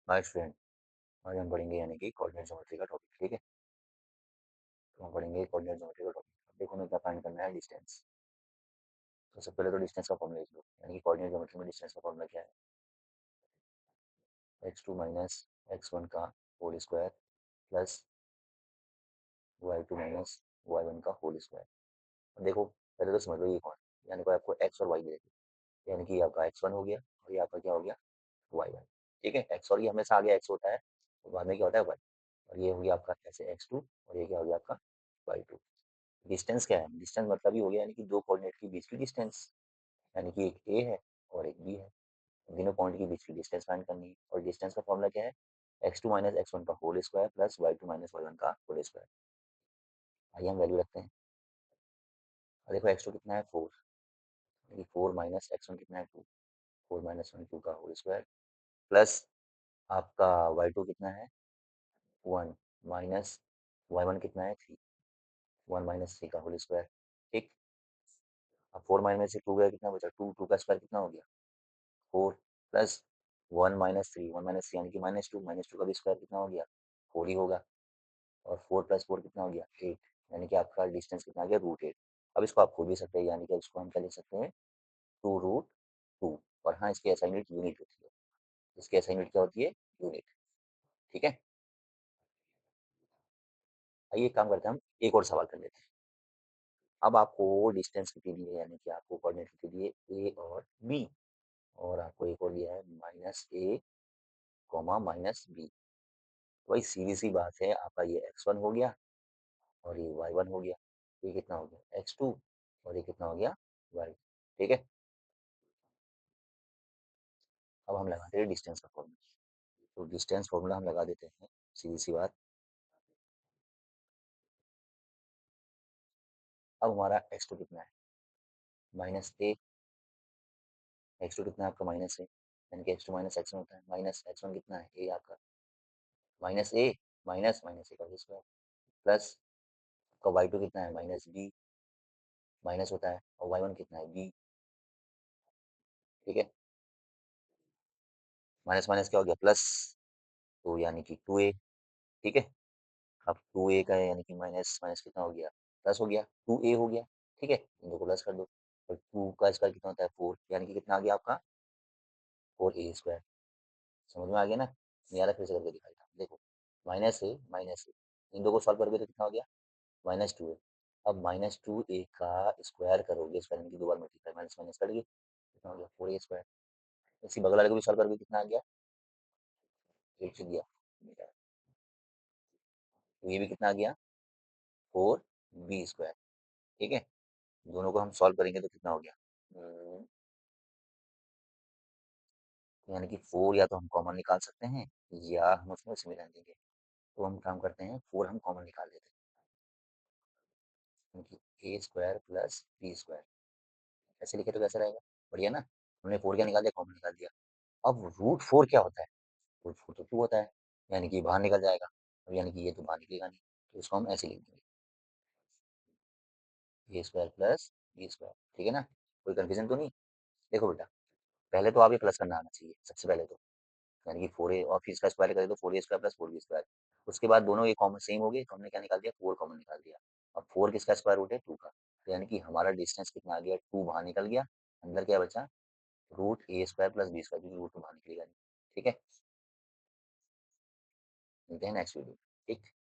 Hi student, आज हम पढ़ेंगे यानी कि कोऑर्डिनेट ज्योमेट्री का टॉपिक। ठीक है, तो हम पढ़ेंगे कोऑर्डिनेट ज्योमेट्री का टॉपिक। देखो हमें क्या फाइंड करना है, डिस्टेंस। तो सबसे पहले तो डिस्टेंस का फॉर्मूला लिख लो, यानी कि कोऑर्डिनेट ज्योमेट्री में डिस्टेंस का फॉर्मूला क्या है, x2 माइनस x1 का whole square plus y2 minus y1 का होल स्क्वायर। देखो पहले तो समझ लो ये कौन है, यानी कि आपको x और y दे दी, यानी कि आपका x1 हो गया और ये आपका क्या हो गया, y1। ठीक है, x और ये हमेशा आगे x होता है और बाद में क्या होता है y, और ये हो गया आपका ऐसे x2 और ये क्या हो गया आपका y2। डिस्टेंस क्या है, डिस्टेंस मतलब ही हो गया यानी कि दो कोऑर्डिनेट के बीच की डिस्टेंस, यानी कि एक ए है और एक बी है। दोनों पॉइंट के बीच की डिस्टेंस फाइंड करनी है, और डिस्टेंस का फॉर्मूला क्या है, x two minus x one का whole square plus y two minus y one का होल स्क्वायर। आइए हम वैल्यू रखते हैं। और देखो एक्स टू कितना है, फोर, यानी फोर माइनस एक्स वन कितना है, two, four minus one two का होल स्क्वायर प्लस आपका वाई टू कितना है, वन, माइनस वाई वन कितना है, थ्री, वन माइनस थ्री का होल स्क्वायर। ठीक, अब फोर माइनस से टू गया, कितना बचा, टू, टू का स्क्वायर कितना हो गया, four, plus one minus three, one minus three यानी कि माइनस टू, माइनस टू का भी स्क्वायर कितना हो गया, फोर ही होगा। और फोर प्लस फोर कितना हो गया, एट, यानी कि आपका डिस्टेंस कितना आ गया, रूट एट। अब इसको आप खोल भी सकते हैं, यानी कि इसको हम क्या लिख सकते हैं, टू रूट टू। और हाँ, इसकी एसआई यूनिट यूनिट होती है, इसकी एसआई यूनिट क्या होती है, यूनिट। ठीक है, आइए एक काम करते हैं, हम एक और सवाल कर लेते हैं। अब आपको डिस्टेंस कितनी दी है, यानी कि आपको कोऑर्डिनेट कितनी दी है, ए और बी, और आपको एक और दिया है माइनस ए कॉमा माइनस बी। वही सीधी सी बात है, आपका ये x1 हो गया और ये y1 हो गया, ये कितना हो गया, x2, और ये कितना हो गया, y। ठीक है, अब हम लगाते हैं डिस्टेंस का फॉर्मूला। तो डिस्टेंस फॉर्मूला हम लगा देते हैं, सीधी सी बात। अब हमारा x2 कितना है, माइनस ए, x2 कितना है आपका, माइनस ए, यानी कि x2 माइनस x1 होता है, माइनस x1 कितना है, ए आपका, माइनस ए, माइनस माइनस ए का स्क्वायर प्लस आपका y2 कितना है, माइनस बी, माइनस होता है, और y1 कितना है, बी। ठीक है, माइनस माइनस क्या हो गया, प्लस, तो यानी कि टू ए। ठीक है, अब टू ए का है, यानी कि माइनस माइनस कितना हो गया, प्लस हो गया, टू ए हो गया। ठीक है, इन दो को प्लस कर दो, और टू का स्क्वायर कितना होता है, फोर, यानी कि कितना आ गया आपका, फोर ए स्क्वायर। समझ में आ गया ना, नहीं आ रहा फिर से करके दिखाई था, देखो, माइनस ए, इन दो को सॉल्व करोगे तो कितना हो गया, माइनस टू ए। अब माइनस टू ए का स्क्वायर करोगे, स्क्वायर यानी कि दो बार मल्टीप्लाई, माइनस माइनस कट गई, कितना हो गया, फोर ए स्क्वायर। इसी बगल वाले को भी सॉल्व करोगे, कितना आ गया, एट से दिया, तो ये भी कितना आ गया, फोर बी स्क्वायर। ठीक है, दोनों को हम सॉल्व करेंगे तो कितना हो गया, यानी कि फोर या तो हम कॉमन निकाल सकते हैं, या हम उसमें से मिला देंगे। तो हम काम करते हैं, फोर हम कॉमन निकाल लेते हैं, यानी ए स्क्वायर प्लस बी स्क्वायर। ऐसे लिखे तो कैसा रहेगा, बढ़िया ना। हमने फोर क्या निकाल दिया, कॉमन निकाल दिया। अब रूट फोर क्या होता है, रूट फोर तो टू होता है, यानी कि बाहर निकल जाएगा, अब यानी कि ये तो बाहर निकलेगा नहीं, तो इसको हम ऐसे लिख देंगे, ए स्क्वायर प्लस बी स्क्वायर। ठीक है ना, कोई कन्फ्यूजन तो नहीं। देखो बेटा, पहले तो आप ये प्लस करना आना चाहिए सबसे पहले तो, यानी कि फोर ए और फिर इसका स्क्वायर करें तो four a square plus four b square. उसके बाद दोनों ये कॉमन सेम हो गए, तो हमने क्या निकाल दिया, फोर कॉमन निकाल दिया। अब फोर किसका स्क्वायर रूट है, टू का, तो यानी कि हमारा डिस्टेंस कितना आ गया, टू बाहर निकल गया, अंदर क्या बचा, रूट ए स्क्वायर प्लस बी स्क्वायर, क्योंकि रूट तो बाहर निकलेगा नहीं। ठीक है, मिलते हैं नेक्स्ट वीडियो। ठीक।